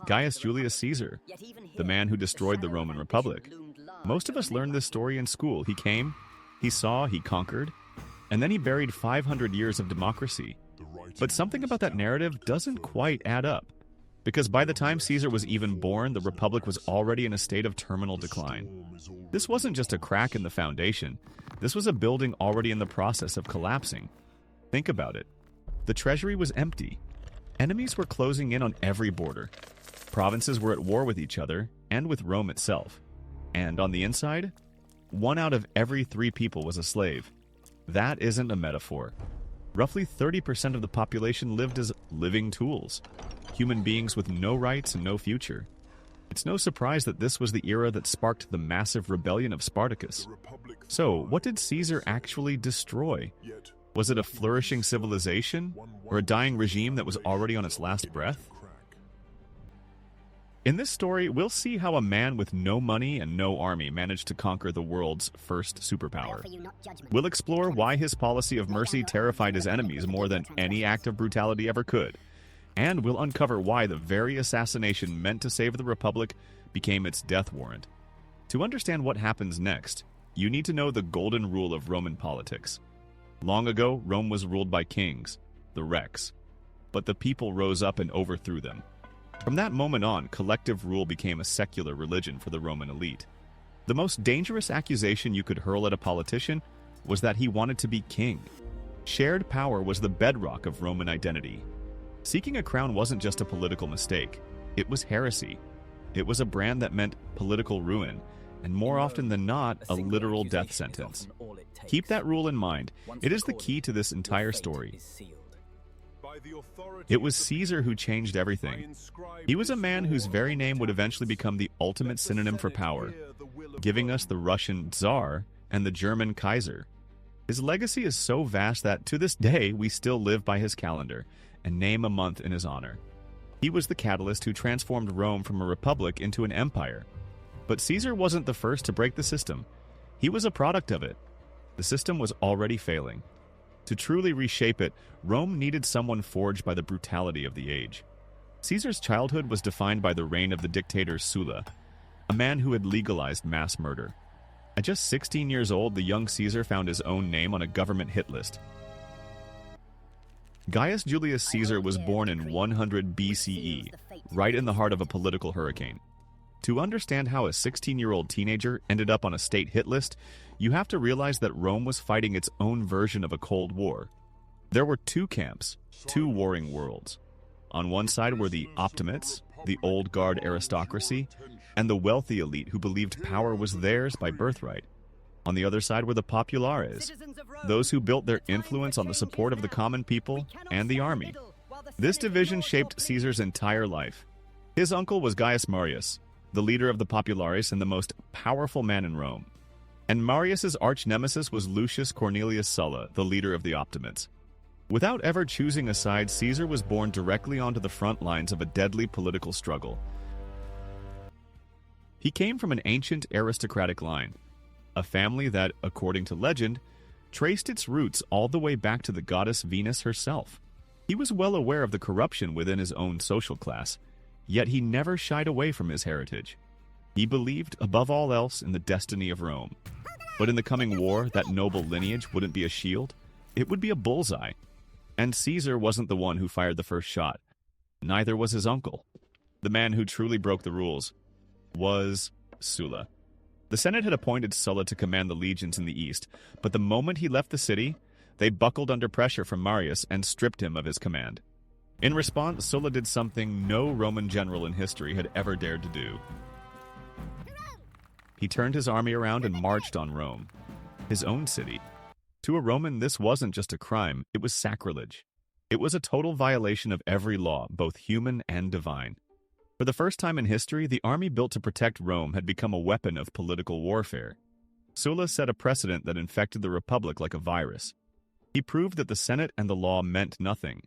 Gaius Julius Caesar, the man who destroyed the Roman Republic. Most of us learned this story in school. He came, he saw, he conquered, and then he buried 500 years of democracy. But something about that narrative doesn't quite add up, because by the time Caesar was even born, the Republic was already in a state of terminal decline. This wasn't just a crack in the foundation. This was a building already in the process of collapsing. Think about it. The treasury was empty. Enemies were closing in on every border. Provinces were at war with each other and with Rome itself. And on the inside, 1 out of every 3 people was a slave. That isn't a metaphor. Roughly 30% of the population lived as living tools, human beings with no rights and no future. It's no surprise that this was the era that sparked the massive rebellion of Spartacus. So, what did Caesar actually destroy? Was it a flourishing civilization, or a dying regime that was already on its last breath? In this story, we'll see how a man with no money and no army managed to conquer the world's first superpower. We'll explore why his policy of mercy terrified his enemies more than any act of brutality ever could. And we'll uncover why the very assassination meant to save the Republic became its death warrant. To understand what happens next, you need to know the golden rule of Roman politics. Long ago, Rome was ruled by kings, the Rex, but the people rose up and overthrew them. From that moment on, collective rule became a secular religion for the Roman elite. The most dangerous accusation you could hurl at a politician was that he wanted to be king. Shared power was the bedrock of Roman identity. Seeking a crown wasn't just a political mistake, it was heresy. It was a brand that meant political ruin, and more often than not, a literal death sentence. Keep that rule in mind. It is the key to this entire story. It was Caesar who changed everything. He was a man whose very name would eventually become the ultimate synonym for power, giving us the Russian Tsar and the German Kaiser. His legacy is so vast that to this day we still live by his calendar and name a month in his honor. He was the catalyst who transformed Rome from a republic into an empire. But Caesar wasn't the first to break the system. He was a product of it. The system was already failing. To truly reshape it, Rome needed someone forged by the brutality of the age. Caesar's childhood was defined by the reign of the dictator Sulla, a man who had legalized mass murder. At just 16 years old, the young Caesar found his own name on a government hit list. Gaius Julius Caesar was born in 100 BCE, right in the heart of a political hurricane. To understand how a 16-year-old teenager ended up on a state hit list, you have to realize that Rome was fighting its own version of a Cold War. There were 2 camps, 2 warring worlds. On one side were the optimates, the old guard aristocracy, and the wealthy elite who believed power was theirs by birthright. On the other side were the populares, those who built their influence on the support of the common people and the army. This division shaped Caesar's entire life. His uncle was Gaius Marius, the leader of the populares and the most powerful man in Rome. And Marius's arch-nemesis was Lucius Cornelius Sulla, the leader of the Optimates. Without ever choosing a side, Caesar was born directly onto the front lines of a deadly political struggle. He came from an ancient aristocratic line, a family that, according to legend, traced its roots all the way back to the goddess Venus herself. He was well aware of the corruption within his own social class, yet he never shied away from his heritage. He believed, above all else, in the destiny of Rome. But in the coming war, that noble lineage wouldn't be a shield, it would be a bullseye. And Caesar wasn't the one who fired the first shot. Neither was his uncle. The man who truly broke the rules was Sulla. The Senate had appointed Sulla to command the legions in the east, but the moment he left the city, they buckled under pressure from Marius and stripped him of his command. In response, Sulla did something no Roman general in history had ever dared to do. He turned his army around and marched on Rome, his own city. To a Roman, this wasn't just a crime, it was sacrilege. It was a total violation of every law, both human and divine. For the first time in history, the army built to protect Rome had become a weapon of political warfare. Sulla set a precedent that infected the Republic like a virus. He proved that the Senate and the law meant nothing,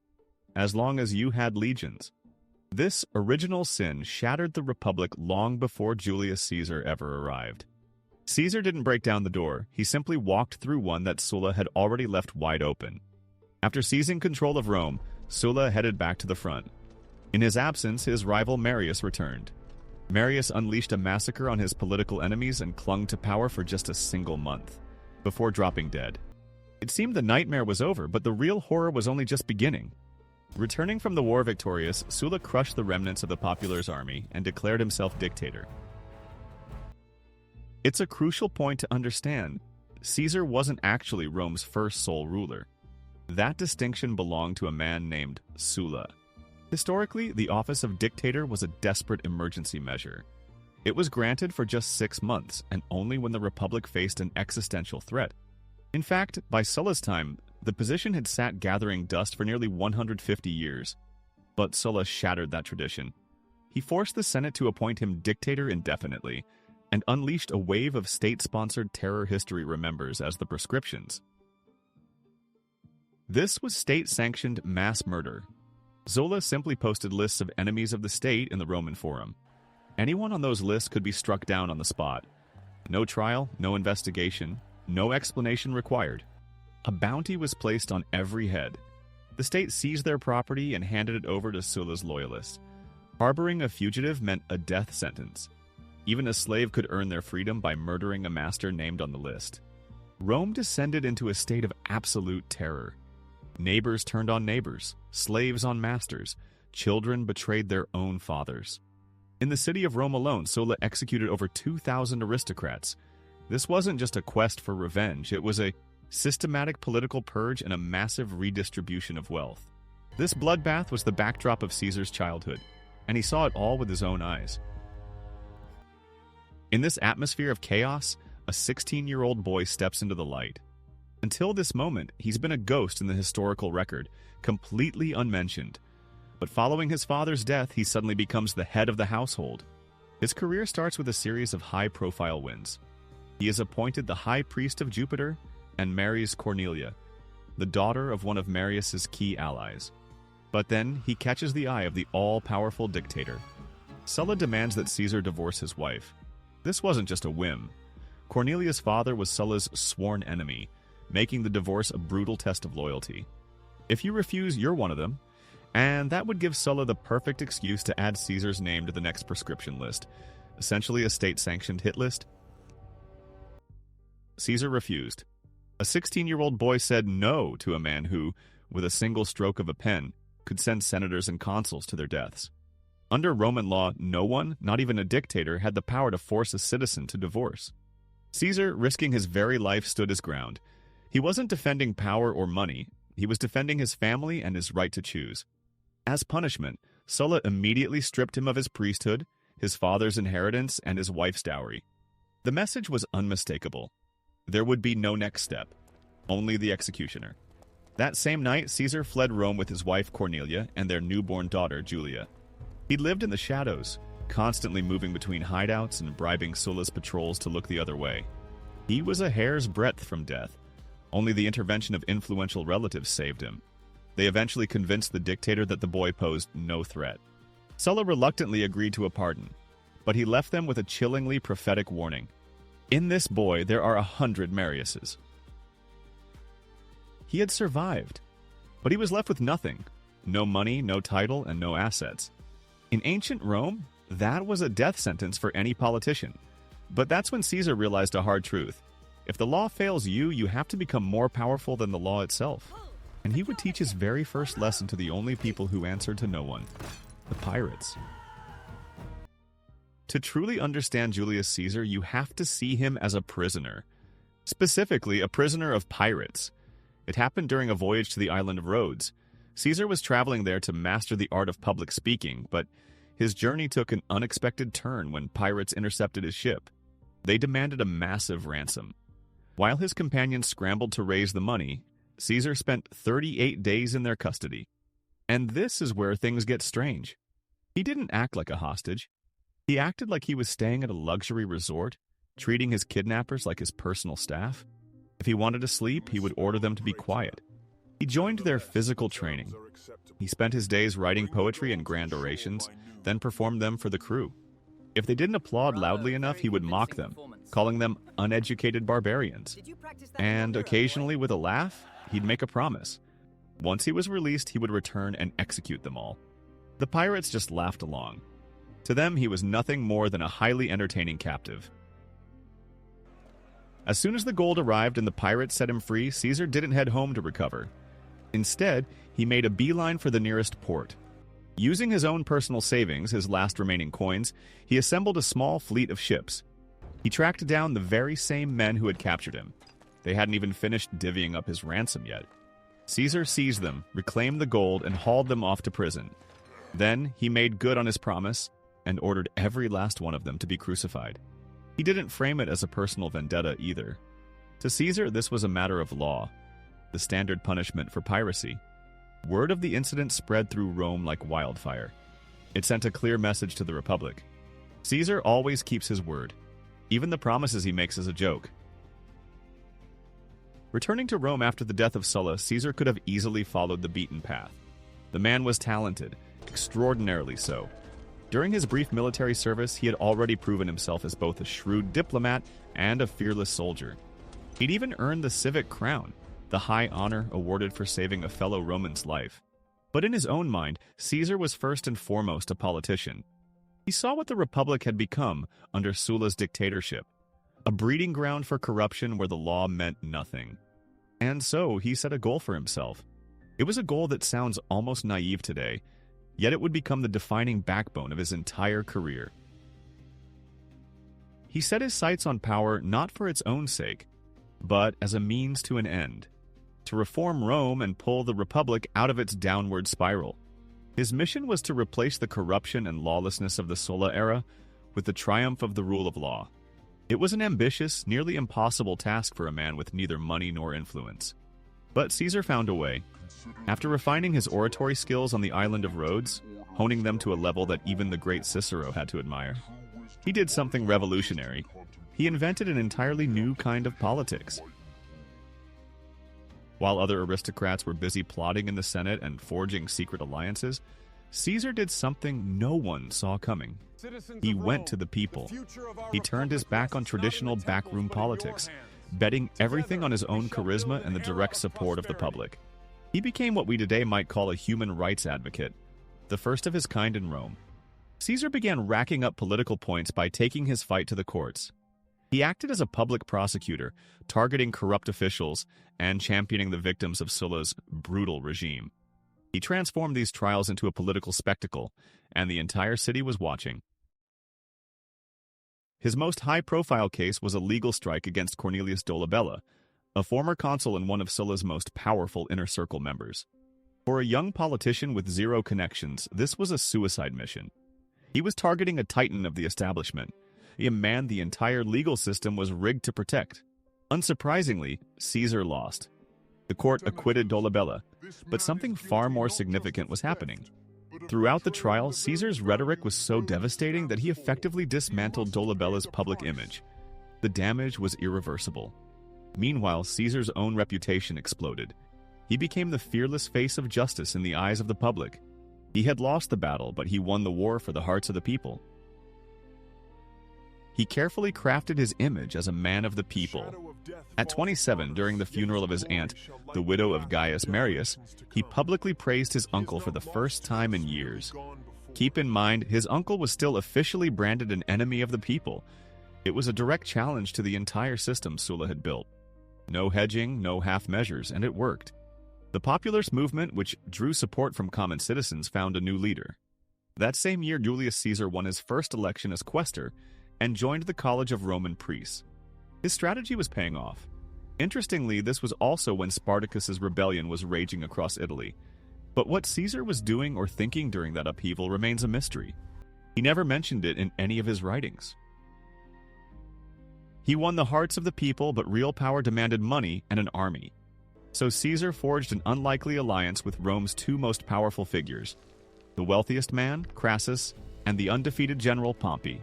as long as you had legions. This original sin shattered the Republic long before Julius Caesar ever arrived. Caesar didn't break down the door, he simply walked through one that Sulla had already left wide open. After seizing control of Rome, Sulla headed back to the front. In his absence, his rival Marius returned. Marius unleashed a massacre on his political enemies and clung to power for just a single month, before dropping dead. It seemed the nightmare was over, but the real horror was only just beginning. Returning from the war victorious, Sulla crushed the remnants of the populace army and declared himself dictator. It's a crucial point to understand. Caesar wasn't actually Rome's first sole ruler. That distinction belonged to a man named Sulla. Historically, the office of dictator was a desperate emergency measure. It was granted for just 6 months, and only when the Republic faced an existential threat. In fact, by Sulla's time, the position had sat gathering dust for nearly 150 years. But Sulla shattered that tradition. He forced the Senate to appoint him dictator indefinitely, and unleashed a wave of state-sponsored terror history remembers as the prescriptions. This was state-sanctioned mass murder. Sulla simply posted lists of enemies of the state in the Roman Forum. Anyone on those lists could be struck down on the spot. No trial, no investigation, no explanation required. A bounty was placed on every head. The state seized their property and handed it over to Sulla's loyalists. Harboring a fugitive meant a death sentence. Even a slave could earn their freedom by murdering a master named on the list. Rome descended into a state of absolute terror. Neighbors turned on neighbors, slaves on masters, children betrayed their own fathers. In the city of Rome alone, Sulla executed over 2,000 aristocrats. This wasn't just a quest for revenge, it was a systematic political purge and a massive redistribution of wealth. This bloodbath was the backdrop of Caesar's childhood, and he saw it all with his own eyes. In this atmosphere of chaos, a 16-year-old boy steps into the light. Until this moment, he's been a ghost in the historical record, completely unmentioned. But following his father's death, he suddenly becomes the head of the household. His career starts with a series of high-profile wins. He is appointed the high priest of Jupiter and marries Cornelia, the daughter of one of Marius's key allies. But then he catches the eye of the all-powerful dictator. Sulla demands that Caesar divorce his wife. This wasn't just a whim. Cornelia's father was Sulla's sworn enemy, making the divorce a brutal test of loyalty. If you refuse, you're one of them, and that would give Sulla the perfect excuse to add Caesar's name to the next prescription list, essentially a state-sanctioned hit list. Caesar refused. A 16-year-old boy said no to a man who, with a single stroke of a pen, could send senators and consuls to their deaths. Under Roman law, no one, not even a dictator, had the power to force a citizen to divorce. Caesar, risking his very life, stood his ground. He wasn't defending power or money, he was defending his family and his right to choose. As punishment, Sulla immediately stripped him of his priesthood, his father's inheritance, and his wife's dowry. The message was unmistakable. There would be no next step, only the executioner. That same night, Caesar fled Rome with his wife Cornelia and their newborn daughter Julia. He lived in the shadows, constantly moving between hideouts and bribing Sulla's patrols to look the other way. He was a hair's breadth from death. Only the intervention of influential relatives saved him. They eventually convinced the dictator that the boy posed no threat. Sulla reluctantly agreed to a pardon, but he left them with a chillingly prophetic warning. In this boy there are 100 Mariuses. He had survived, but he was left with nothing. No money, no title, and no assets. In ancient Rome, that was a death sentence for any politician. But that's when Caesar realized a hard truth. If the law fails you, you have to become more powerful than the law itself. And he would teach his very first lesson to the only people who answered to no one, the pirates. To truly understand Julius Caesar, you have to see him as a prisoner. Specifically, a prisoner of pirates. It happened during a voyage to the island of Rhodes. Caesar was traveling there to master the art of public speaking, but his journey took an unexpected turn when pirates intercepted his ship. They demanded a massive ransom. While his companions scrambled to raise the money, Caesar spent 38 days in their custody. And this is where things get strange. He didn't act like a hostage. He acted like he was staying at a luxury resort, treating his kidnappers like his personal staff. If he wanted to sleep, he would order them to be quiet. He joined their physical training. He spent his days writing poetry and grand orations, then performed them for the crew. If they didn't applaud loudly enough, he would mock them, calling them uneducated barbarians. And occasionally, with a laugh, he'd make a promise. Once he was released, he would return and execute them all. The pirates just laughed along. To them, he was nothing more than a highly entertaining captive. As soon as the gold arrived and the pirates set him free, Caesar didn't head home to recover. Instead, he made a beeline for the nearest port. Using his own personal savings, his last remaining coins, he assembled a small fleet of ships. He tracked down the very same men who had captured him. They hadn't even finished divvying up his ransom yet. Caesar seized them, reclaimed the gold, and hauled them off to prison. Then he made good on his promise and ordered every last one of them to be crucified. He didn't frame it as a personal vendetta either. To Caesar, this was a matter of law, the standard punishment for piracy. Word of the incident spread through Rome like wildfire. It sent a clear message to the Republic. Caesar always keeps his word, even the promises he makes as a joke. Returning to Rome after the death of Sulla, Caesar could have easily followed the beaten path. The man was talented, extraordinarily so. During his brief military service, he had already proven himself as both a shrewd diplomat and a fearless soldier. He'd even earned the civic crown, the high honor awarded for saving a fellow Roman's life. But in his own mind, Caesar was first and foremost a politician. He saw what the Republic had become under Sulla's dictatorship, a breeding ground for corruption where the law meant nothing. And so he set a goal for himself. It was a goal that sounds almost naive today, yet it would become the defining backbone of his entire career. He set his sights on power not for its own sake, but as a means to an end, to reform Rome and pull the Republic out of its downward spiral. His mission was to replace the corruption and lawlessness of the Sulla era with the triumph of the rule of law. It was an ambitious, nearly impossible task for a man with neither money nor influence. But Caesar found a way. After refining his oratory skills on the island of Rhodes, honing them to a level that even the great Cicero had to admire, he did something revolutionary. He invented an entirely new kind of politics. While other aristocrats were busy plotting in the Senate and forging secret alliances, Caesar did something no one saw coming. He went to the people. He turned his back on traditional backroom politics, betting everything on his own charisma and the direct support of the public. He became what we today might call a human rights advocate, the first of his kind in Rome. Caesar began racking up political points by taking his fight to the courts. He acted as a public prosecutor, targeting corrupt officials and championing the victims of Sulla's brutal regime. He transformed these trials into a political spectacle, and the entire city was watching. His most high-profile case was a legal strike against Cornelius Dolabella, a former consul and one of Sulla's most powerful inner circle members. For a young politician with zero connections, this was a suicide mission. He was targeting a titan of the establishment, a man the entire legal system was rigged to protect. Unsurprisingly, Caesar lost. The court acquitted Dolabella, but something far more significant was happening. Throughout the trial, Caesar's rhetoric was so devastating that he effectively dismantled Dolabella's public image. The damage was irreversible. Meanwhile, Caesar's own reputation exploded. He became the fearless face of justice in the eyes of the public. He had lost the battle, but he won the war for the hearts of the people. He carefully crafted his image as a man of the people. At 27, during the funeral of his aunt, the widow of Gaius Marius, he publicly praised his uncle for the first time in years. Keep in mind, his uncle was still officially branded an enemy of the people. It was a direct challenge to the entire system Sulla had built. No hedging, no half measures, and it worked. The populist movement, which drew support from common citizens, found a new leader. That same year, Julius Caesar won his first election as quaestor and joined the College of Roman Priests. His strategy was paying off. Interestingly, this was also when Spartacus's rebellion was raging across Italy. But what Caesar was doing or thinking during that upheaval remains a mystery. He never mentioned it in any of his writings. He won the hearts of the people, but real power demanded money and an army. So Caesar forged an unlikely alliance with Rome's two most powerful figures, the wealthiest man, Crassus, and the undefeated general Pompey.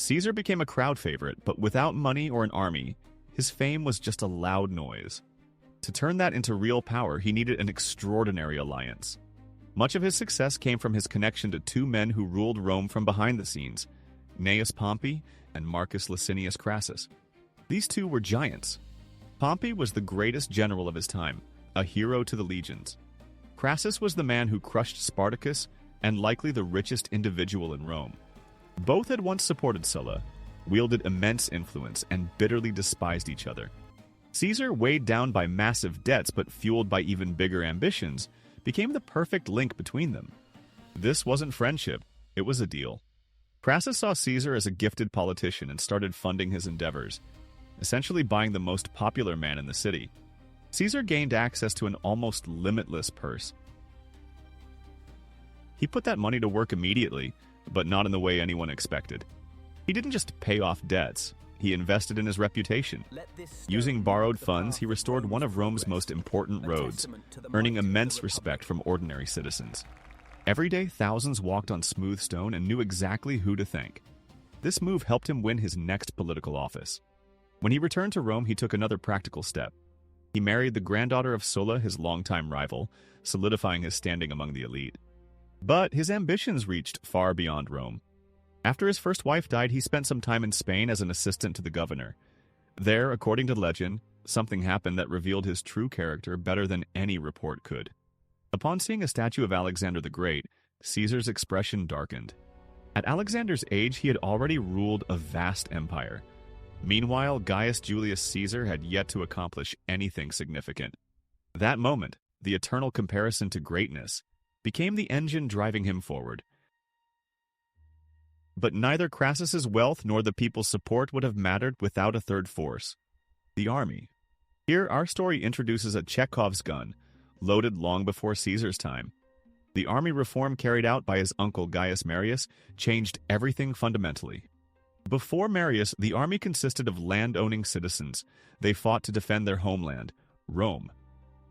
Caesar became a crowd favorite, but without money or an army, his fame was just a loud noise. To turn that into real power, he needed an extraordinary alliance. Much of his success came from his connection to two men who ruled Rome from behind the scenes, Gnaeus Pompey and Marcus Licinius Crassus. These two were giants. Pompey was the greatest general of his time, a hero to the legions. Crassus was the man who crushed Spartacus and likely the richest individual in Rome. Both had once supported Sulla, wielded immense influence, and bitterly despised each other. Caesar, weighed down by massive debts but fueled by even bigger ambitions, became the perfect link between them. This wasn't friendship, it was a deal. Crassus saw Caesar as a gifted politician and started funding his endeavors, essentially buying the most popular man in the city. Caesar gained access to an almost limitless purse. He put that money to work immediately, but not in the way anyone expected. He didn't just pay off debts, he invested in his reputation. Using borrowed funds, he restored one of Rome's most important roads, earning immense respect from ordinary citizens. Every day, thousands walked on smooth stone and knew exactly who to thank. This move helped him win his next political office. When he returned to Rome, he took another practical step. He married the granddaughter of Sulla, his longtime rival, solidifying his standing among the elite. But his ambitions reached far beyond Rome. After his first wife died, he spent some time in Spain as an assistant to the governor. There, according to legend, something happened that revealed his true character better than any report could. Upon seeing a statue of Alexander the Great, Caesar's expression darkened. At Alexander's age, he had already ruled a vast empire. Meanwhile, Gaius Julius Caesar had yet to accomplish anything significant. That moment, the eternal comparison to greatness, became the engine driving him forward. But neither Crassus's wealth nor the people's support would have mattered without a third force: the army. Here, our story introduces a Chekhov's gun, loaded long before Caesar's time. The army reform carried out by his uncle Gaius Marius changed everything fundamentally. Before Marius, the army consisted of land-owning citizens. They fought to defend their homeland, Rome.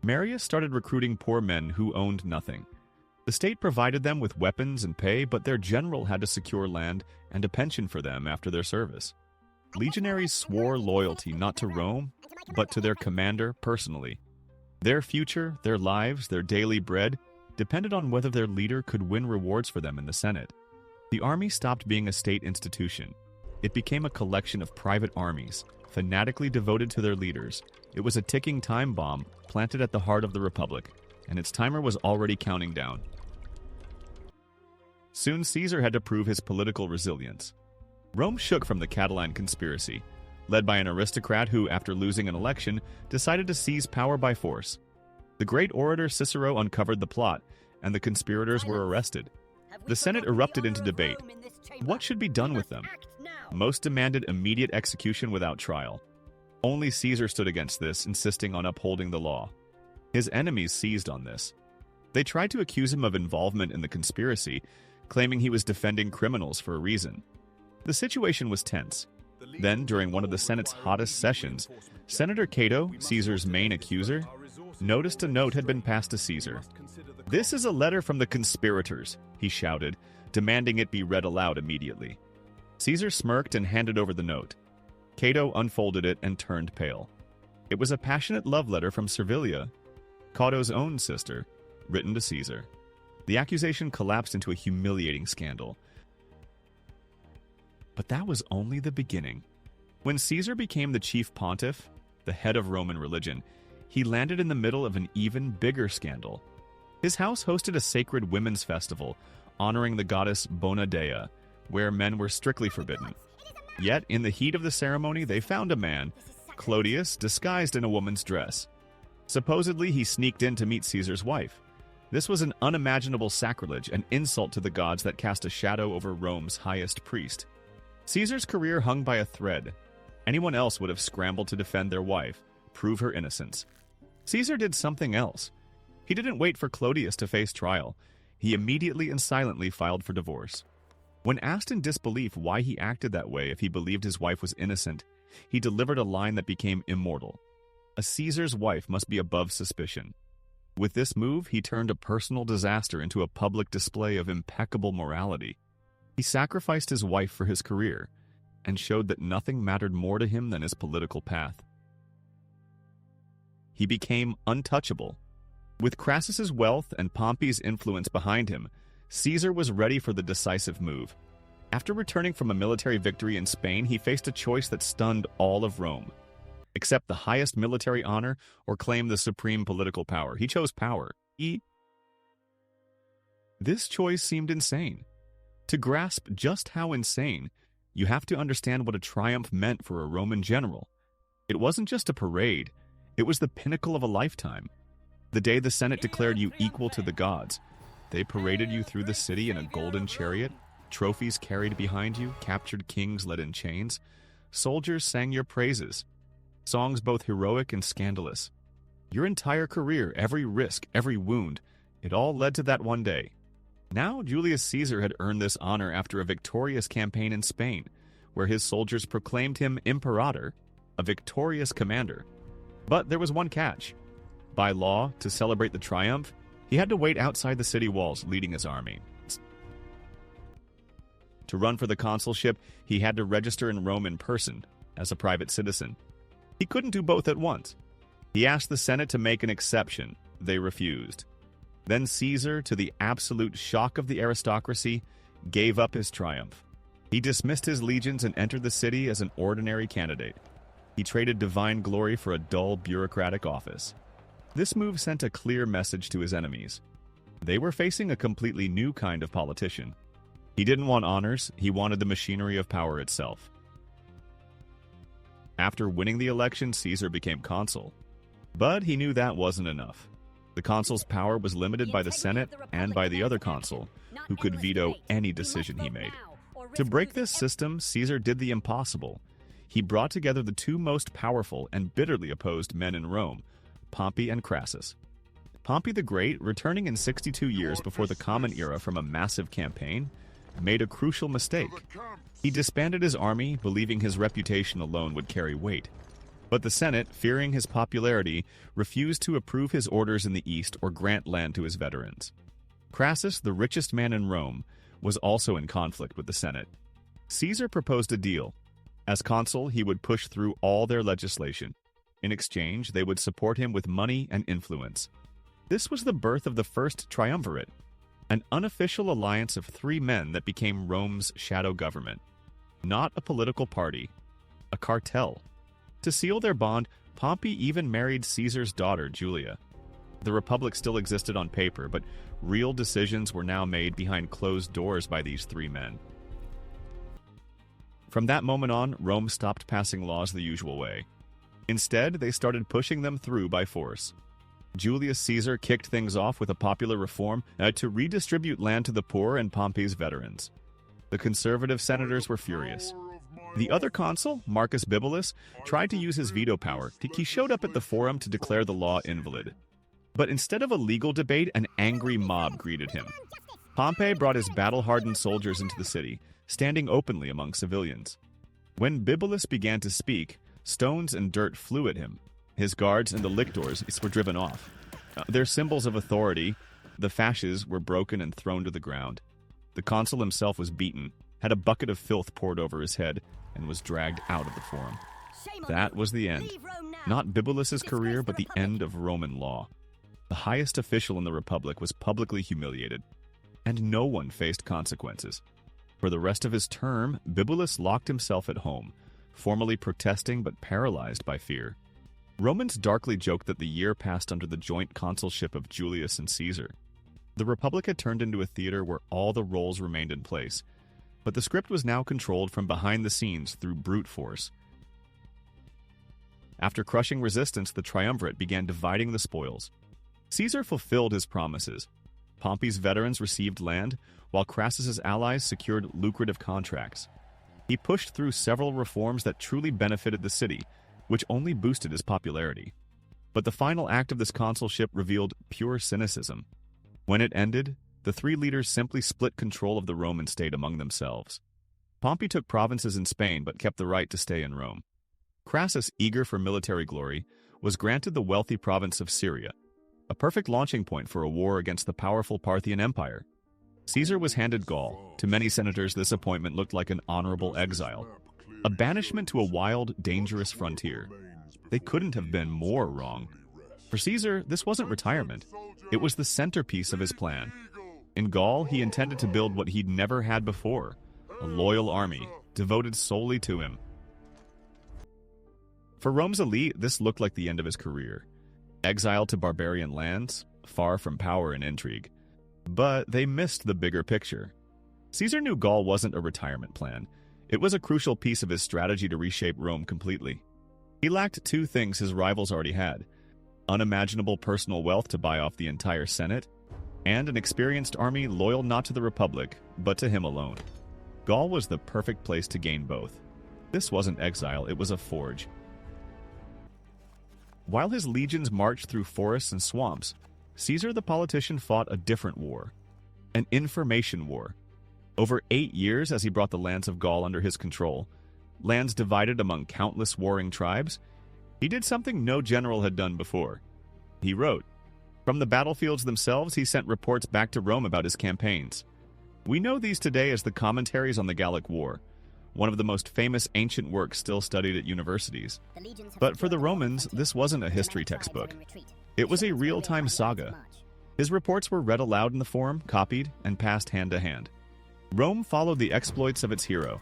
Marius started recruiting poor men who owned nothing. The state provided them with weapons and pay, but their general had to secure land and a pension for them after their service. Legionaries swore loyalty not to Rome, but to their commander personally. Their future, their lives, their daily bread depended on whether their leader could win rewards for them in the Senate. The army stopped being a state institution. It became a collection of private armies, fanatically devoted to their leaders. It was a ticking time bomb planted at the heart of the Republic, and its timer was already counting down. Soon Caesar had to prove his political resilience. Rome shook from the Catalan conspiracy, led by an aristocrat who, after losing an election, decided to seize power by force. The great orator Cicero uncovered the plot, and the conspirators were arrested. The Senate erupted into debate. What should be done with them? Most demanded immediate execution without trial. Only Caesar stood against this, insisting on upholding the law. His enemies seized on this. They tried to accuse him of involvement in the conspiracy, claiming he was defending criminals for a reason. The situation was tense. Then, during one of the Senate's hottest sessions, Senator Cato, Caesar's main accuser, noticed a note had been passed to Caesar. "This is a letter from the conspirators," he shouted, demanding it be read aloud immediately. Caesar smirked and handed over the note. Cato unfolded it and turned pale. It was a passionate love letter from Servilia, Cato's own sister, written to Caesar. The accusation collapsed into a humiliating scandal. But that was only the beginning. When Caesar became the chief pontiff, the head of Roman religion, he landed in the middle of an even bigger scandal. His house hosted a sacred women's festival, honoring the goddess Bona Dea, where men were strictly forbidden. Yet, in the heat of the ceremony, they found a man, Clodius, disguised in a woman's dress. Supposedly, he sneaked in to meet Caesar's wife. This was an unimaginable sacrilege, an insult to the gods that cast a shadow over Rome's highest priest. Caesar's career hung by a thread. Anyone else would have scrambled to defend their wife, prove her innocence. Caesar did something else. He didn't wait for Clodius to face trial. He immediately and silently filed for divorce. When asked in disbelief why he acted that way if he believed his wife was innocent, he delivered a line that became immortal. A Caesar's wife must be above suspicion. With this move, he turned a personal disaster into a public display of impeccable morality. He sacrificed his wife for his career, and showed that nothing mattered more to him than his political path. He became untouchable. With Crassus's wealth and Pompey's influence behind him, Caesar was ready for the decisive move. After returning from a military victory in Spain, he faced a choice that stunned all of Rome. Accept the highest military honor or claim the supreme political power. He chose power. He This choice seemed insane. To grasp just how insane, you have to understand what a triumph meant for a Roman general. It wasn't just a parade, it was the pinnacle of a lifetime. The day the Senate declared you equal to the gods, they paraded you through the city in a golden chariot, trophies carried behind you, captured kings led in chains. Soldiers sang your praises, songs both heroic and scandalous. Your entire career, every risk, every wound, it all led to that one day. Now Julius Caesar had earned this honor after a victorious campaign in Spain, where his soldiers proclaimed him imperator, a victorious commander. But there was one catch. By law, to celebrate the triumph, he had to wait outside the city walls leading his army. To run for the consulship, he had to register in Rome in person, as a private citizen. He couldn't do both at once. He asked the Senate to make an exception. They refused. Then Caesar, to the absolute shock of the aristocracy, gave up his triumph. He dismissed his legions and entered the city as an ordinary candidate. He traded divine glory for a dull bureaucratic office. This move sent a clear message to his enemies. They were facing a completely new kind of politician. He didn't want honors, he wanted the machinery of power itself. After winning the election, Caesar became consul. But he knew that wasn't enough. The consul's power was limited by the Senate and by the other consul, who could veto any decision he made. To break this system, Caesar did the impossible. He brought together the two most powerful and bitterly opposed men in Rome, Pompey and Crassus. Pompey the Great, returning in 62 years before the Common Era from a massive campaign, made a crucial mistake. He disbanded his army, believing his reputation alone would carry weight. But the Senate, fearing his popularity, refused to approve his orders in the East or grant land to his veterans. Crassus, the richest man in Rome, was also in conflict with the Senate. Caesar proposed a deal. As consul, he would push through all their legislation. In exchange, they would support him with money and influence. This was the birth of the first Triumvirate, an unofficial alliance of three men that became Rome's shadow government. Not a political party, a cartel. To seal their bond, Pompey even married Caesar's daughter, Julia. The Republic still existed on paper, but real decisions were now made behind closed doors by these three men. From that moment on, Rome stopped passing laws the usual way. Instead, they started pushing them through by force. Julius Caesar kicked things off with a popular reform to redistribute land to the poor and Pompey's veterans. The conservative senators were furious. The other consul, Marcus Bibulus, tried to use his veto power. He showed up at the forum to declare the law invalid. But instead of a legal debate, an angry mob greeted him. Pompey brought his battle-hardened soldiers into the city, standing openly among civilians. When Bibulus began to speak, stones and dirt flew at him. His guards and the lictors were driven off. Their symbols of authority, the fasces, were broken and thrown to the ground. The consul himself was beaten, had a bucket of filth poured over his head, and was dragged out of the forum. That was the end. Not Bibulus's career, but the end of Roman law. The highest official in the Republic was publicly humiliated, and no one faced consequences. For the rest of his term, Bibulus locked himself at home, formally protesting but paralyzed by fear. Romans darkly joked that the year passed under the joint consulship of Julius and Caesar. The Republic had turned into a theater where all the roles remained in place, but the script was now controlled from behind the scenes through brute force. After crushing resistance, the Triumvirate began dividing the spoils. Caesar fulfilled his promises. Pompey's veterans received land, while Crassus's allies secured lucrative contracts. He pushed through several reforms that truly benefited the city, which only boosted his popularity. But the final act of this consulship revealed pure cynicism. When it ended, the three leaders simply split control of the Roman state among themselves. Pompey took provinces in Spain but kept the right to stay in Rome. Crassus, eager for military glory, was granted the wealthy province of Syria, a perfect launching point for a war against the powerful Parthian Empire. Caesar was handed Gaul. To many senators, this appointment looked like an honorable exile, a banishment to a wild, dangerous frontier. They couldn't have been more wrong. For Caesar, this wasn't retirement. It was the centerpiece of his plan. In Gaul, he intended to build what he'd never had before, a loyal army, devoted solely to him. For Rome's elite, this looked like the end of his career. Exiled to barbarian lands, far from power and intrigue. But they missed the bigger picture. Caesar knew Gaul wasn't a retirement plan. It was a crucial piece of his strategy to reshape Rome completely. He lacked two things his rivals already had: unimaginable personal wealth to buy off the entire Senate, and an experienced army loyal not to the Republic, but to him alone. Gaul was the perfect place to gain both. This wasn't exile, it was a forge. While his legions marched through forests and swamps, Caesar the politician fought a different war, an information war. Over 8 years as he brought the lands of Gaul under his control, lands divided among countless warring tribes, he did something no general had done before. He wrote. From the battlefields themselves, he sent reports back to Rome about his campaigns. We know these today as the Commentaries on the Gallic War, one of the most famous ancient works still studied at universities. But for the Romans, this wasn't a history textbook. It was a real-time saga. His reports were read aloud in the Forum, copied, and passed hand to hand. Rome followed the exploits of its hero,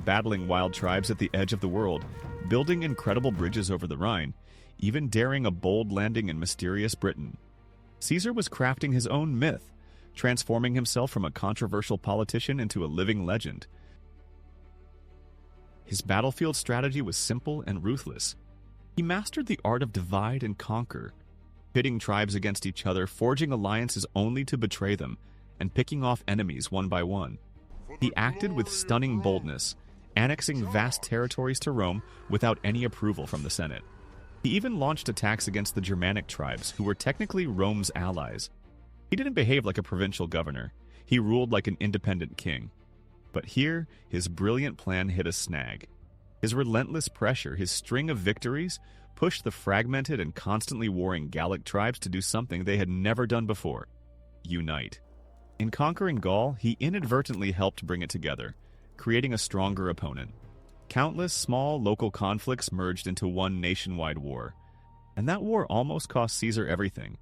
battling wild tribes at the edge of the world, building incredible bridges over the Rhine, even daring a bold landing in mysterious Britain. Caesar was crafting his own myth, transforming himself from a controversial politician into a living legend. His battlefield strategy was simple and ruthless. He mastered the art of divide and conquer, pitting tribes against each other, forging alliances only to betray them, and picking off enemies one by one. He acted with stunning boldness, annexing vast territories to Rome without any approval from the Senate. He even launched attacks against the Germanic tribes, who were technically Rome's allies. He didn't behave like a provincial governor. He ruled like an independent king. But here, his brilliant plan hit a snag. His relentless pressure, his string of victories, pushed the fragmented and constantly warring Gallic tribes to do something they had never done before: unite. In conquering Gaul, he inadvertently helped bring it together, creating a stronger opponent. Countless small local conflicts merged into one nationwide war, and that war almost cost Caesar everything.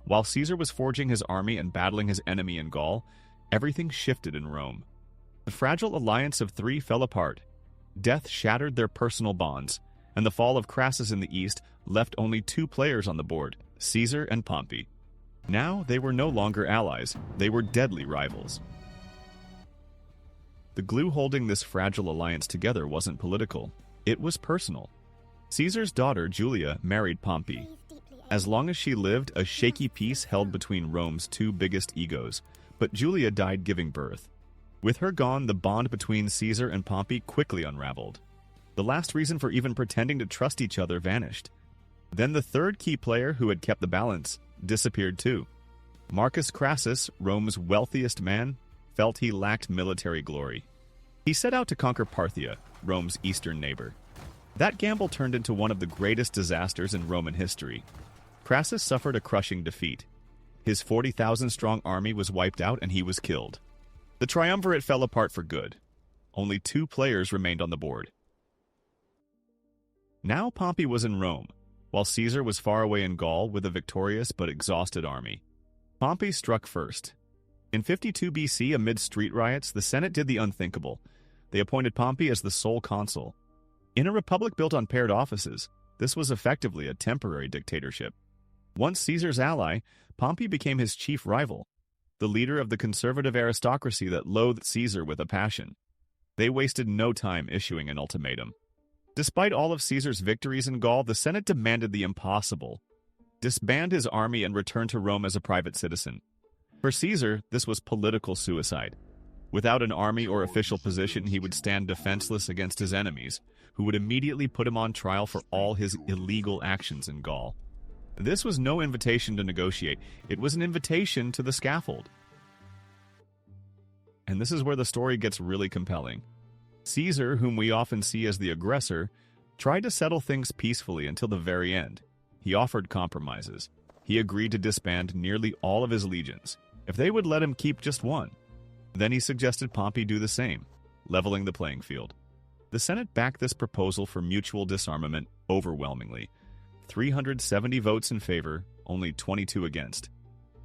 While Caesar was forging his army and battling his enemy in Gaul, everything shifted in Rome. The fragile alliance of three fell apart. Death shattered their personal bonds, and the fall of Crassus in the east left only two players on the board: Caesar and Pompey. Now they were no longer allies, they were deadly rivals. The glue holding this fragile alliance together wasn't political, it was personal. Caesar's daughter, Julia, married Pompey. As long as she lived, a shaky peace held between Rome's two biggest egos, but Julia died giving birth. With her gone, the bond between Caesar and Pompey quickly unraveled. The last reason for even pretending to trust each other vanished. Then the third key player who had kept the balance disappeared too. Marcus Crassus, Rome's wealthiest man, felt he lacked military glory. He set out to conquer Parthia, Rome's eastern neighbor. That gamble turned into one of the greatest disasters in Roman history. Crassus suffered a crushing defeat. His 40,000-strong army was wiped out and he was killed. The Triumvirate fell apart for good. Only two players remained on the board. Now Pompey was in Rome, while Caesar was far away in Gaul with a victorious but exhausted army. Pompey struck first. In 52 BC, amid street riots, the Senate did the unthinkable. They appointed Pompey as the sole consul. In a republic built on paired offices, this was effectively a temporary dictatorship. Once Caesar's ally, Pompey became his chief rival, the leader of the conservative aristocracy that loathed Caesar with a passion. They wasted no time issuing an ultimatum. Despite all of Caesar's victories in Gaul, the Senate demanded the impossible: disband his army and return to Rome as a private citizen. For Caesar, this was political suicide. Without an army or official position, he would stand defenseless against his enemies, who would immediately put him on trial for all his illegal actions in Gaul. This was no invitation to negotiate. It was an invitation to the scaffold. And this is where the story gets really compelling. Caesar, whom we often see as the aggressor, tried to settle things peacefully until the very end. He offered compromises. He agreed to disband nearly all of his legions, if they would let him keep just one. Then he suggested Pompey do the same, leveling the playing field. The Senate backed this proposal for mutual disarmament overwhelmingly. 370 votes in favor, only 22 against.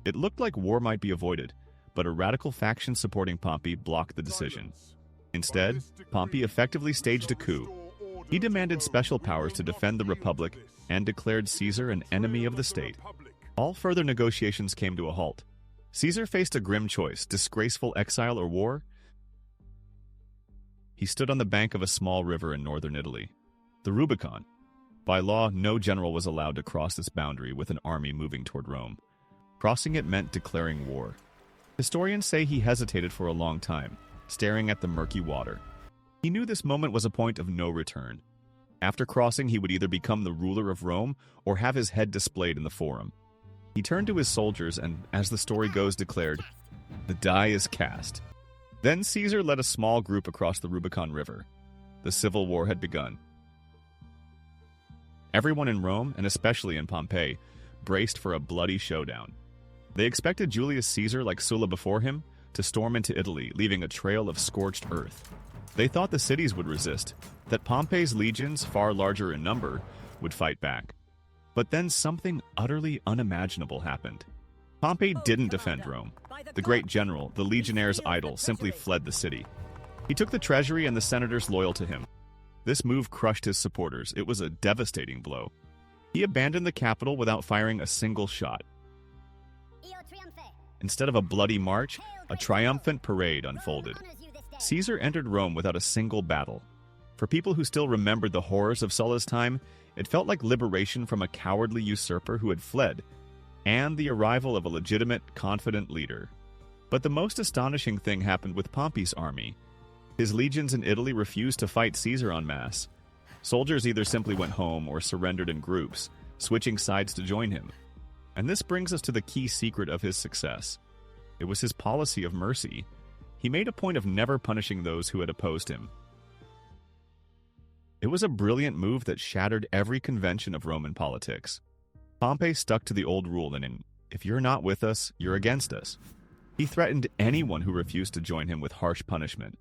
It looked like war might be avoided, but a radical faction supporting Pompey blocked the decision. Instead, Pompey effectively staged a coup. He demanded special powers to defend the Republic and declared Caesar an enemy of the state. All further negotiations came to a halt. Caesar faced a grim choice: disgraceful exile or war. He stood on the bank of a small river in northern Italy, the Rubicon. By law, no general was allowed to cross this boundary with an army moving toward Rome. Crossing it meant declaring war. Historians say he hesitated for a long time, staring at the murky water. He knew this moment was a point of no return. After crossing, he would either become the ruler of Rome or have his head displayed in the Forum. He turned to his soldiers and, as the story goes, declared, "The die is cast." Then Caesar led a small group across the Rubicon River. The civil war had begun. Everyone in Rome, and especially in Pompeii, braced for a bloody showdown. They expected Julius Caesar, like Sulla before him, to storm into Italy, leaving a trail of scorched earth. They thought the cities would resist, that Pompey's legions, far larger in number, would fight back. But then something utterly unimaginable happened. Pompey didn't defend Rome. The great general, the legionnaires' idol, simply fled the city. He took the treasury and the senators loyal to him. This move crushed his supporters. It was a devastating blow. He abandoned the capital without firing a single shot. Instead of a bloody march, a triumphant parade unfolded. Caesar entered Rome without a single battle. For people who still remembered the horrors of Sulla's time, it felt like liberation from a cowardly usurper who had fled, and the arrival of a legitimate, confident leader. But the most astonishing thing happened with Pompey's army. His legions in Italy refused to fight Caesar en masse. Soldiers either simply went home or surrendered in groups, switching sides to join him. And this brings us to the key secret of his success. It was his policy of mercy. He made a point of never punishing those who had opposed him. It was a brilliant move that shattered every convention of Roman politics. Pompey stuck to the old rule that if you're not with us, you're against us. He threatened anyone who refused to join him with harsh punishment.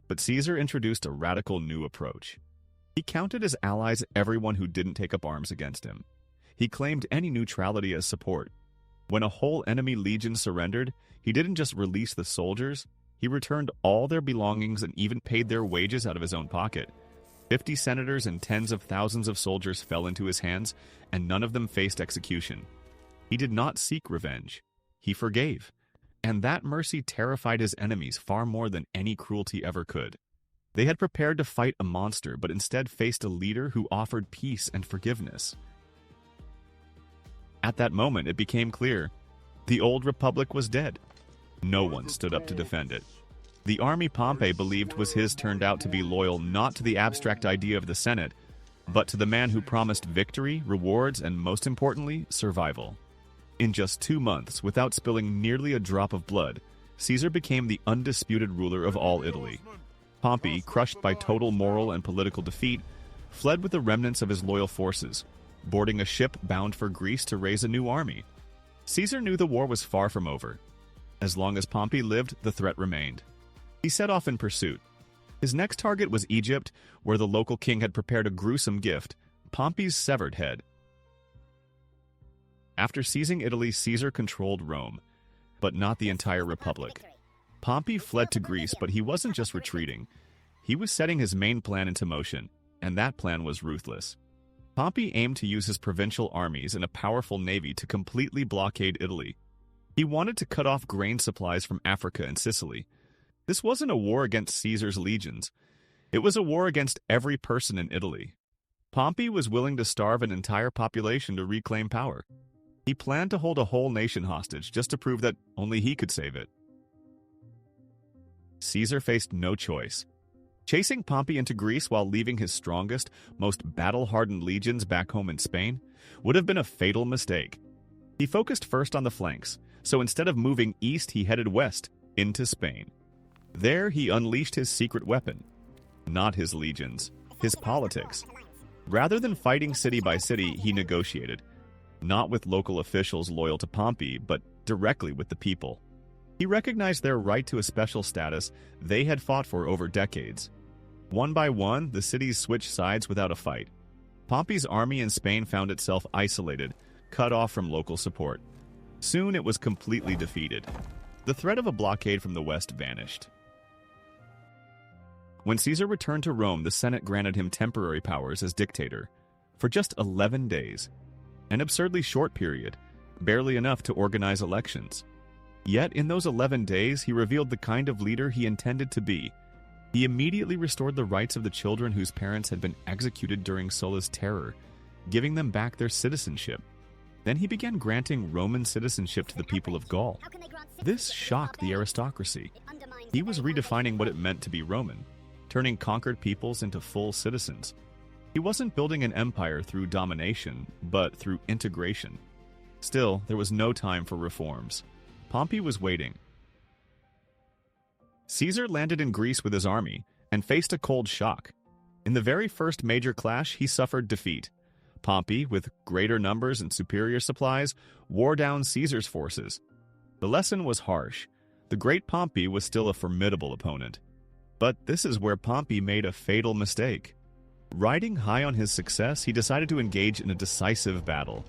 But Caesar introduced a radical new approach. He counted as allies everyone who didn't take up arms against him. He claimed any neutrality as support. When a whole enemy legion surrendered, he didn't just release the soldiers, he returned all their belongings and even paid their wages out of his own pocket. 50 senators and tens of thousands of soldiers fell into his hands, and none of them faced execution. He did not seek revenge. He forgave. And that mercy terrified his enemies far more than any cruelty ever could. They had prepared to fight a monster, but instead faced a leader who offered peace and forgiveness. At that moment, it became clear. The old republic was dead. No one stood up to defend it. The army Pompey believed was his turned out to be loyal not to the abstract idea of the Senate, but to the man who promised victory, rewards, and most importantly, survival. In just 2 months, without spilling nearly a drop of blood, Caesar became the undisputed ruler of all Italy. Pompey, crushed by total moral and political defeat, fled with the remnants of his loyal forces, boarding a ship bound for Greece to raise a new army. Caesar knew the war was far from over. As long as Pompey lived, the threat remained. He set off in pursuit. His next target was Egypt, where the local king had prepared a gruesome gift, Pompey's severed head. After seizing Italy, Caesar controlled Rome, but not the entire republic. Pompey fled to Greece, but he wasn't just retreating. He was setting his main plan into motion, and that plan was ruthless. Pompey aimed to use his provincial armies and a powerful navy to completely blockade Italy. He wanted to cut off grain supplies from Africa and Sicily. This wasn't a war against Caesar's legions. It was a war against every person in Italy. Pompey was willing to starve an entire population to reclaim power. He planned to hold a whole nation hostage just to prove that only he could save it. Caesar faced no choice. Chasing Pompey into Greece while leaving his strongest, most battle-hardened legions back home in Spain would have been a fatal mistake. He focused first on the flanks, so instead of moving east, he headed west, into Spain. There, he unleashed his secret weapon. Not his legions, his politics. Rather than fighting city by city, he negotiated. Not with local officials loyal to Pompey, but directly with the people. He recognized their right to a special status they had fought for over decades. One by one, the cities switched sides without a fight. Pompey's army in Spain found itself isolated, cut off from local support. Soon it was completely defeated. The threat of a blockade from the west vanished. When Caesar returned to Rome, the Senate granted him temporary powers as dictator for just 11 days. An absurdly short period, barely enough to organize elections. Yet in those 11 days, he revealed the kind of leader he intended to be. He immediately restored the rights of the children whose parents had been executed during Sulla's terror, giving them back their citizenship. Then he began granting Roman citizenship to the people of Gaul. This shocked the aristocracy. He was redefining what it meant to be Roman, turning conquered peoples into full citizens. He wasn't building an empire through domination, but through integration. Still, there was no time for reforms. Pompey was waiting. Caesar landed in Greece with his army and faced a cold shock. In the very first major clash, he suffered defeat. Pompey, with greater numbers and superior supplies, wore down Caesar's forces. The lesson was harsh. The great Pompey was still a formidable opponent. But this is where Pompey made a fatal mistake. Riding high on his success, he decided to engage in a decisive battle,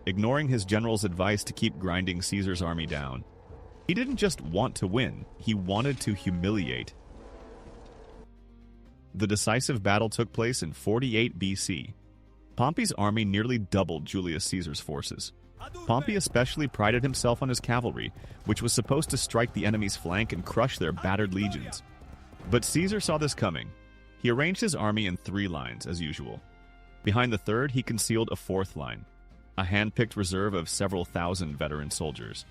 ignoring his general's advice to keep grinding Caesar's army down. He didn't just want to win, he wanted to humiliate. The decisive battle took place in 48 BC. Pompey's army nearly doubled Julius Caesar's forces. Pompey especially prided himself on his cavalry, which was supposed to strike the enemy's flank and crush their battered legions. But Caesar saw this coming. He arranged his army in 3 lines, as usual. Behind the third, he concealed a 4th line, a hand-picked reserve of several thousand veteran soldiers.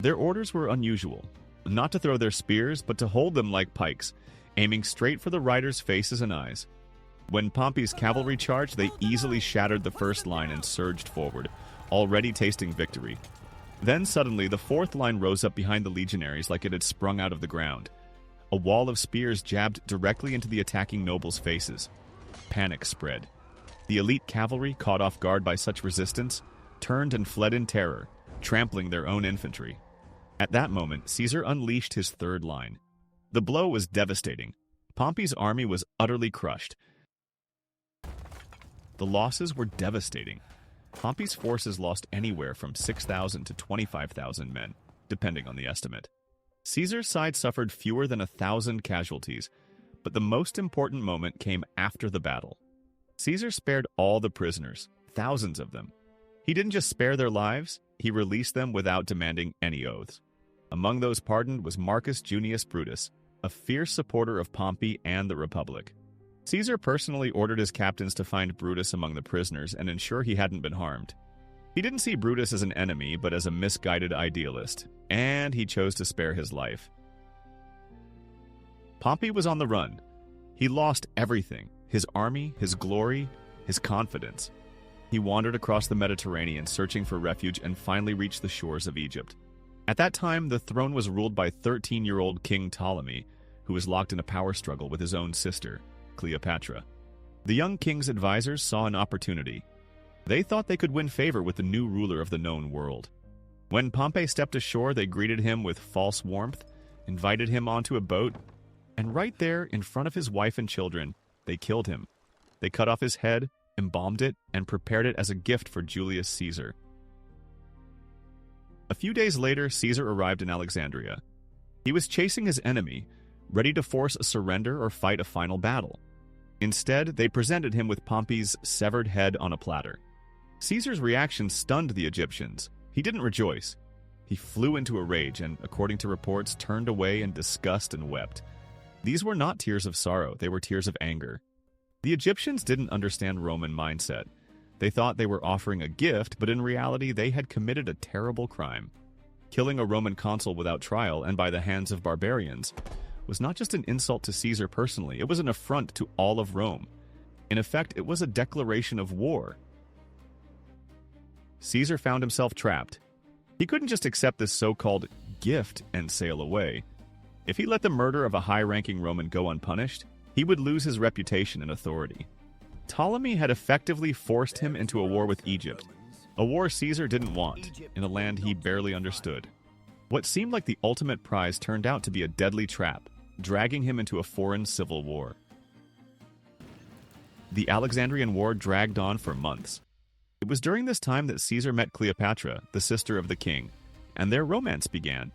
Their orders were unusual, not to throw their spears, but to hold them like pikes, aiming straight for the riders' faces and eyes. When Pompey's cavalry charged, they easily shattered the first line and surged forward, already tasting victory. Then suddenly, the 4th line rose up behind the legionaries like it had sprung out of the ground. A wall of spears jabbed directly into the attacking nobles' faces. Panic spread. The elite cavalry, caught off guard by such resistance, turned and fled in terror, trampling their own infantry. At that moment, Caesar unleashed his 3rd line. The blow was devastating. Pompey's army was utterly crushed. The losses were devastating. Pompey's forces lost anywhere from 6,000 to 25,000 men, depending on the estimate. Caesar's side suffered fewer than 1,000 casualties, but the most important moment came after the battle. Caesar spared all the prisoners, thousands of them. He didn't just spare their lives, he released them without demanding any oaths. Among those pardoned was Marcus Junius Brutus, a fierce supporter of Pompey and the Republic. Caesar personally ordered his captains to find Brutus among the prisoners and ensure he hadn't been harmed. He didn't see Brutus as an enemy, but as a misguided idealist, and he chose to spare his life. Pompey was on the run. He lost everything: his army, his glory, his confidence. He wandered across the Mediterranean searching for refuge and finally reached the shores of Egypt. At that time, the throne was ruled by 13-year-old King Ptolemy, who was locked in a power struggle with his own sister, Cleopatra. The young king's advisors saw an opportunity. They thought they could win favor with the new ruler of the known world. When Pompey stepped ashore, they greeted him with false warmth, invited him onto a boat, and right there, in front of his wife and children, they killed him. They cut off his head, embalmed it, and prepared it as a gift for Julius Caesar. A few days later, Caesar arrived in Alexandria. He was chasing his enemy, ready to force a surrender or fight a final battle. Instead, they presented him with Pompey's severed head on a platter. Caesar's reaction stunned the Egyptians. He didn't rejoice. He flew into a rage and, according to reports, turned away in disgust and wept. These were not tears of sorrow, they were tears of anger. The Egyptians didn't understand Roman mindset. They thought they were offering a gift, but in reality they had committed a terrible crime. Killing a Roman consul without trial and by the hands of barbarians was not just an insult to Caesar personally, it was an affront to all of Rome. In effect, it was a declaration of war. Caesar found himself trapped. He couldn't just accept this so-called gift and sail away. If he let the murder of a high-ranking Roman go unpunished, he would lose his reputation and authority. Ptolemy had effectively forced him into a war with Egypt, a war Caesar didn't want, in a land he barely understood. What seemed like the ultimate prize turned out to be a deadly trap, dragging him into a foreign civil war. The Alexandrian War dragged on for months. It was during this time that Caesar met Cleopatra, the sister of the king, and their romance began.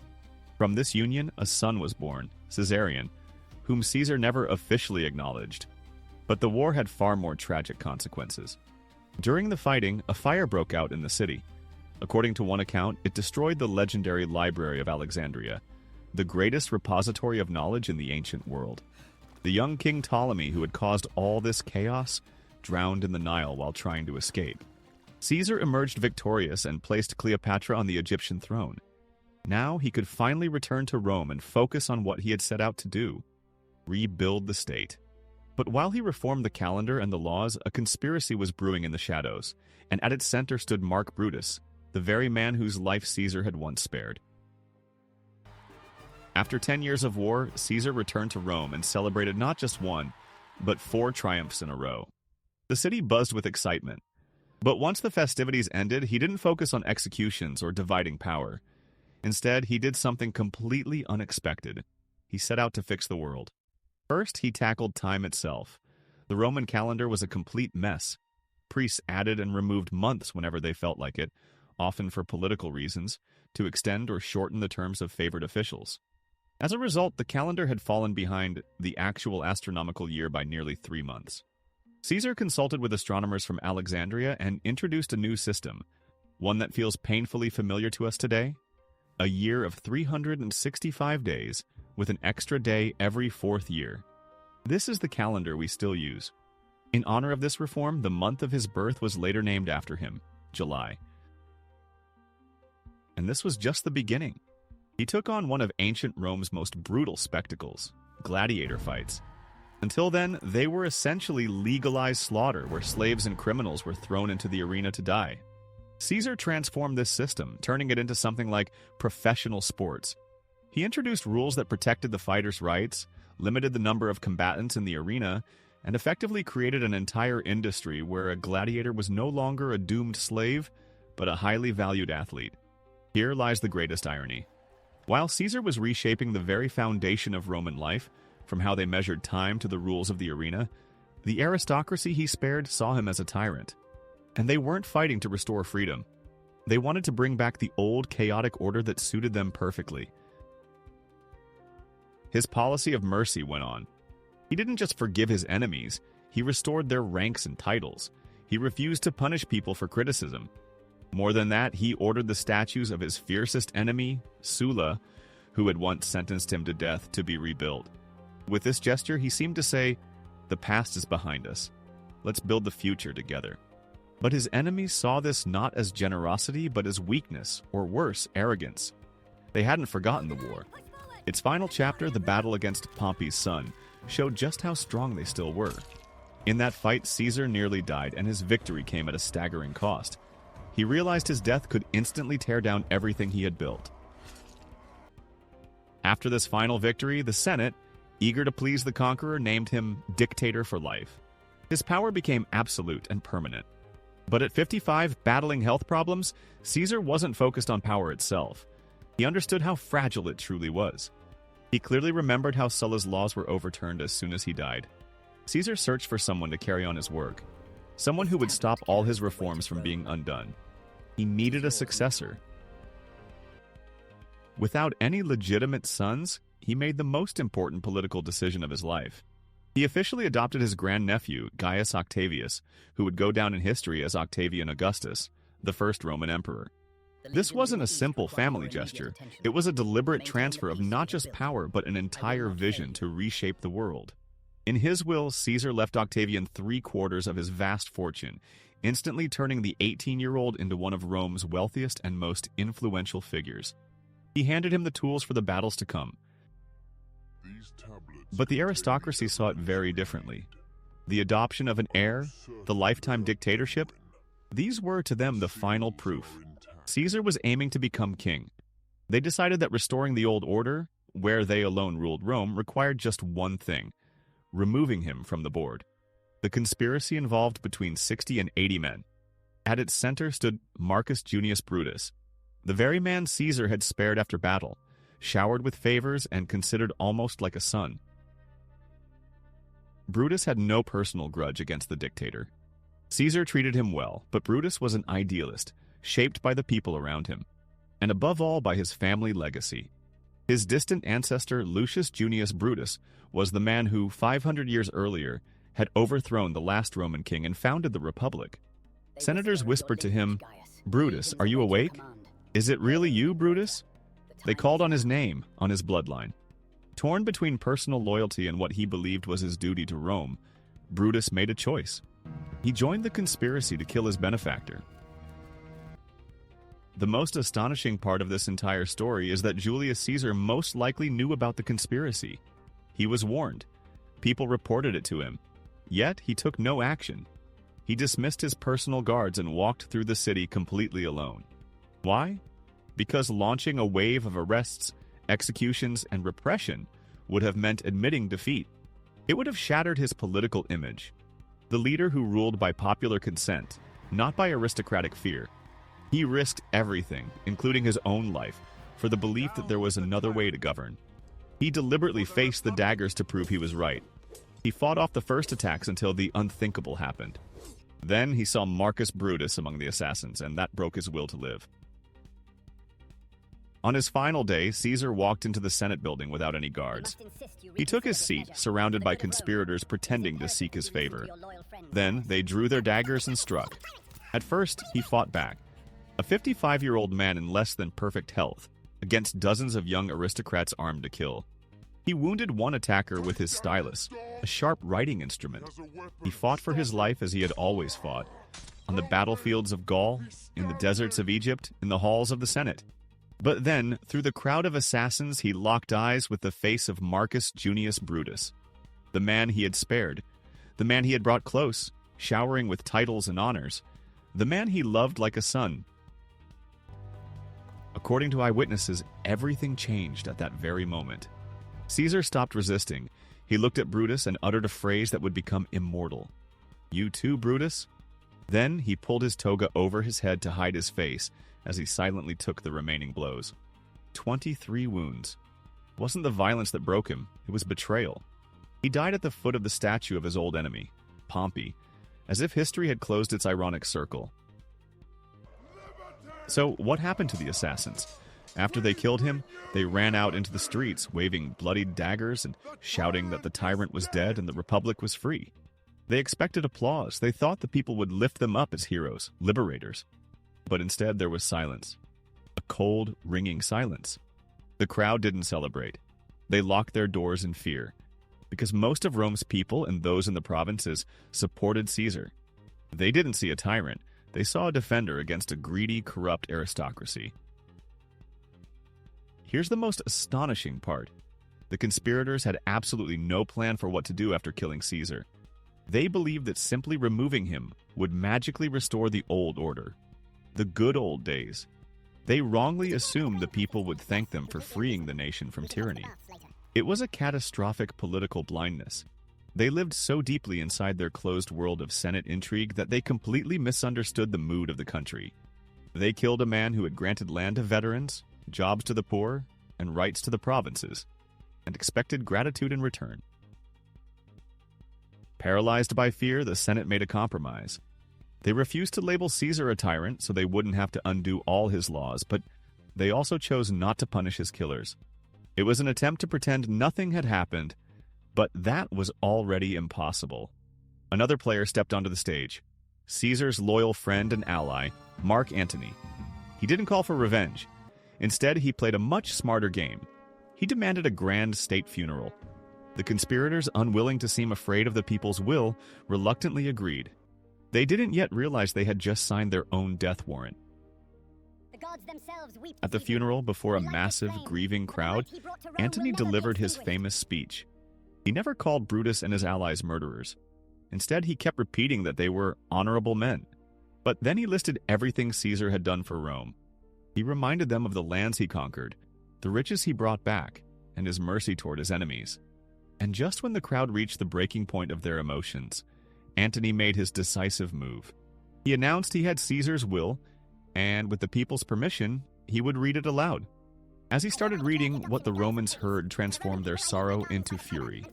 From this union, a son was born, Caesarion, whom Caesar never officially acknowledged. But the war had far more tragic consequences. During the fighting, a fire broke out in the city. According to one account, it destroyed the legendary Library of Alexandria, the greatest repository of knowledge in the ancient world. The young King Ptolemy, who had caused all this chaos, drowned in the Nile while trying to escape. Caesar emerged victorious and placed Cleopatra on the Egyptian throne. Now he could finally return to Rome and focus on what he had set out to do: rebuild the state. But while he reformed the calendar and the laws, a conspiracy was brewing in the shadows, and at its center stood Mark Brutus, the very man whose life Caesar had once spared. After 10 years of war, Caesar returned to Rome and celebrated not just one, but 4 triumphs in a row. The city buzzed with excitement. But once the festivities ended, he didn't focus on executions or dividing power. Instead, he did something completely unexpected. He set out to fix the world. First, he tackled time itself. The Roman calendar was a complete mess. Priests added and removed months whenever they felt like it, often for political reasons, to extend or shorten the terms of favored officials. As a result, the calendar had fallen behind the actual astronomical year by nearly 3 months. Caesar consulted with astronomers from Alexandria and introduced a new system, one that feels painfully familiar to us today: a year of 365 days, with an extra day every 4th year. This is the calendar we still use. In honor of this reform, the month of his birth was later named after him, July. And this was just the beginning. He took on one of ancient Rome's most brutal spectacles: gladiator fights. Until then, they were essentially legalized slaughter where slaves and criminals were thrown into the arena to die. Caesar transformed this system, turning it into something like professional sports. He introduced rules that protected the fighters' rights, limited the number of combatants in the arena, and effectively created an entire industry where a gladiator was no longer a doomed slave, but a highly valued athlete. Here lies the greatest irony. While Caesar was reshaping the very foundation of Roman life, from how they measured time to the rules of the arena, the aristocracy he spared saw him as a tyrant. And they weren't fighting to restore freedom. They wanted to bring back the old chaotic order that suited them perfectly. His policy of mercy went on. He didn't just forgive his enemies, he restored their ranks and titles. He refused to punish people for criticism. More than that, he ordered the statues of his fiercest enemy, Sulla, who had once sentenced him to death, to be rebuilt. With this gesture, he seemed to say, "The past is behind us. Let's build the future together." But his enemies saw this not as generosity, but as weakness, or worse, arrogance. They hadn't forgotten the war. Its final chapter, the battle against Pompey's son, showed just how strong they still were. In that fight, Caesar nearly died, and his victory came at a staggering cost. He realized his death could instantly tear down everything he had built. After this final victory, the Senate, eager to please the conqueror, named him Dictator for life. His power became absolute and permanent. But at 55, battling health problems, Caesar wasn't focused on power itself. He understood how fragile it truly was. He clearly remembered how Sulla's laws were overturned as soon as he died. Caesar searched for someone to carry on his work, someone who would stop all his reforms from being undone. He needed a successor. Without any legitimate sons, he made the most important political decision of his life. He officially adopted his grandnephew, Gaius Octavius, who would go down in history as Octavian Augustus, the first Roman emperor. This wasn't a simple family gesture. It was a deliberate transfer of not just power, but an entire vision to reshape the world. In his will, Caesar left Octavian 3/4 of his vast fortune, instantly turning the 18-year-old into one of Rome's wealthiest and most influential figures. He handed him the tools for the battles to come. But the aristocracy saw it very differently. The adoption of an heir, the lifetime dictatorship, these were to them the final proof. Caesar was aiming to become king. They decided that restoring the old order, where they alone ruled Rome, required just one thing: removing him from the board. The conspiracy involved between 60 and 80 men. At its center stood Marcus Junius Brutus, the very man Caesar had spared after battle, showered with favors and considered almost like a son. Brutus had no personal grudge against the dictator. Caesar treated him well, but Brutus was an idealist, shaped by the people around him, and above all by his family legacy. His distant ancestor Lucius Junius Brutus was the man who, 500 years earlier, had overthrown the last Roman king and founded the Republic. Senators whispered to him, "Brutus, are you awake? Is it really you, Brutus?" They called on his name, on his bloodline. Torn between personal loyalty and what he believed was his duty to Rome, Brutus made a choice. He joined the conspiracy to kill his benefactor. The most astonishing part of this entire story is that Julius Caesar most likely knew about the conspiracy. He was warned. People reported it to him. Yet he took no action. He dismissed his personal guards and walked through the city completely alone. Why? Because launching a wave of arrests, executions, and repression would have meant admitting defeat. It would have shattered his political image. The leader who ruled by popular consent, not by aristocratic fear. He risked everything, including his own life, for the belief that there was another way to govern. He deliberately faced the daggers to prove he was right. He fought off the first attacks until the unthinkable happened. Then he saw Marcus Brutus among the assassins, and that broke his will to live. On his final day, Caesar walked into the Senate building without any guards. He took his seat, surrounded by conspirators pretending to seek his favor. Then they drew their daggers and struck. At first, he fought back. A 55-year-old man in less than perfect health, against dozens of young aristocrats armed to kill. He wounded one attacker with his stylus, a sharp writing instrument. He fought for his life as he had always fought, on the battlefields of Gaul, in the deserts of Egypt, in the halls of the Senate. But then, through the crowd of assassins, he locked eyes with the face of Marcus Junius Brutus, the man he had spared, the man he had brought close, showering with titles and honors, the man he loved like a son. According to eyewitnesses, everything changed at that very moment. Caesar stopped resisting. He looked at Brutus and uttered a phrase that would become immortal. "You too, Brutus?" Then he pulled his toga over his head to hide his face as he silently took the remaining blows. 23 wounds. It wasn't the violence that broke him, it was betrayal. He died at the foot of the statue of his old enemy, Pompey, as if history had closed its ironic circle. So what happened to the assassins? After they killed him, they ran out into the streets, waving bloodied daggers and shouting that the tyrant was dead and the republic was free. They expected applause. They thought the people would lift them up as heroes, liberators. But instead there was silence. A cold, ringing silence. The crowd didn't celebrate. They locked their doors in fear, because most of Rome's people and those in the provinces supported Caesar. They didn't see a tyrant. They saw a defender against a greedy, corrupt aristocracy. Here's the most astonishing part. The conspirators had absolutely no plan for what to do after killing Caesar. They believed that simply removing him would magically restore the old order. The good old days. They wrongly assumed the people would thank them for freeing the nation from tyranny. It was a catastrophic political blindness. They lived so deeply inside their closed world of Senate intrigue that they completely misunderstood the mood of the country. They killed a man who had granted land to veterans, jobs to the poor, and rights to the provinces, and expected gratitude in return. Paralyzed by fear, the Senate made a compromise. They refused to label Caesar a tyrant so they wouldn't have to undo all his laws, but they also chose not to punish his killers. It was an attempt to pretend nothing had happened, but that was already impossible. Another player stepped onto the stage. Caesar's loyal friend and ally, Mark Antony. He didn't call for revenge. Instead, he played a much smarter game. He demanded a grand state funeral. The conspirators, unwilling to seem afraid of the people's will, reluctantly agreed. They didn't yet realize they had just signed their own death warrant. At the funeral, before a massive, grieving crowd, Antony delivered his famous speech. He never called Brutus and his allies murderers. Instead, he kept repeating that they were honorable men. But then he listed everything Caesar had done for Rome. He reminded them of the lands he conquered, the riches he brought back, and his mercy toward his enemies. And just when the crowd reached the breaking point of their emotions, Antony made his decisive move. He announced he had Caesar's will, and with the people's permission, he would read it aloud. As he started reading, what the Romans heard transformed their sorrow into fury.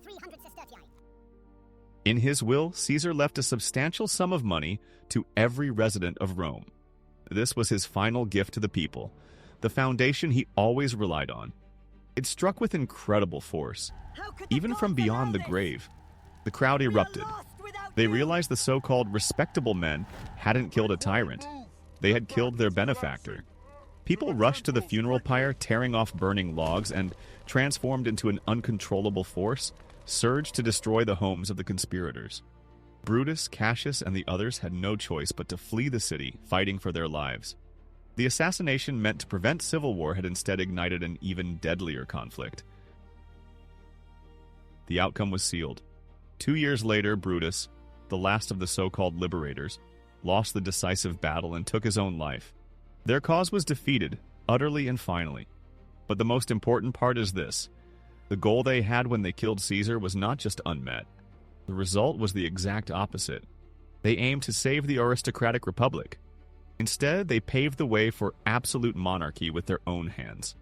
In his will, Caesar left a substantial sum of money to every resident of Rome. This was his final gift to the people, the foundation he always relied on. It struck with incredible force, even from beyond the grave. The crowd erupted. They realized the so-called respectable men hadn't killed a tyrant. They had killed their benefactor. People rushed to the funeral pyre, tearing off burning logs, and, transformed into an uncontrollable force, surged to destroy the homes of the conspirators. Brutus, Cassius, and the others had no choice but to flee the city, fighting for their lives. The assassination meant to prevent civil war had instead ignited an even deadlier conflict. The outcome was sealed. 2 years later, Brutus, the last of the so-called liberators, lost the decisive battle and took his own life. Their cause was defeated, utterly and finally. But the most important part is this. The goal they had when they killed Caesar was not just unmet. The result was the exact opposite. They aimed to save the aristocratic republic. Instead, they paved the way for absolute monarchy with their own hands.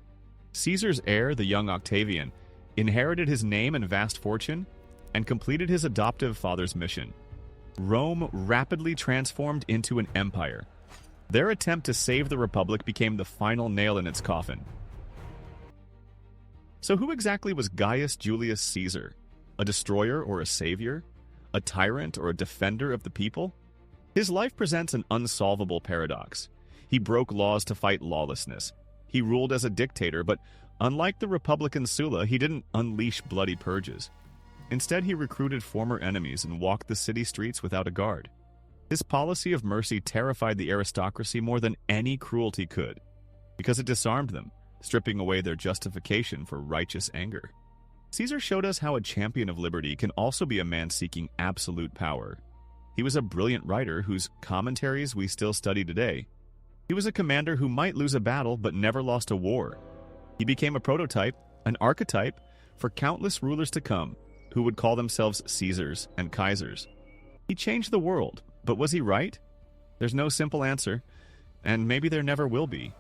Caesar's heir, the young Octavian, inherited his name and vast fortune, and completed his adoptive father's mission. Rome rapidly transformed into an empire. Their attempt to save the republic became the final nail in its coffin. So who exactly was Gaius Julius Caesar? A destroyer or a savior? A tyrant or a defender of the people? His life presents an unsolvable paradox. He broke laws to fight lawlessness. He ruled as a dictator, but unlike the Republican Sulla, he didn't unleash bloody purges. Instead, he recruited former enemies and walked the city streets without a guard. His policy of mercy terrified the aristocracy more than any cruelty could, because it disarmed them, stripping away their justification for righteous anger. Caesar showed us how a champion of liberty can also be a man seeking absolute power. He was a brilliant writer whose commentaries we still study today. He was a commander who might lose a battle but never lost a war. He became a prototype, an archetype, for countless rulers to come who would call themselves Caesars and Kaisers. He changed the world, but was he right? There's no simple answer, and maybe there never will be.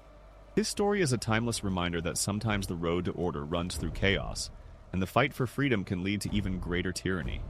His story is a timeless reminder that sometimes the road to order runs through chaos, and the fight for freedom can lead to even greater tyranny.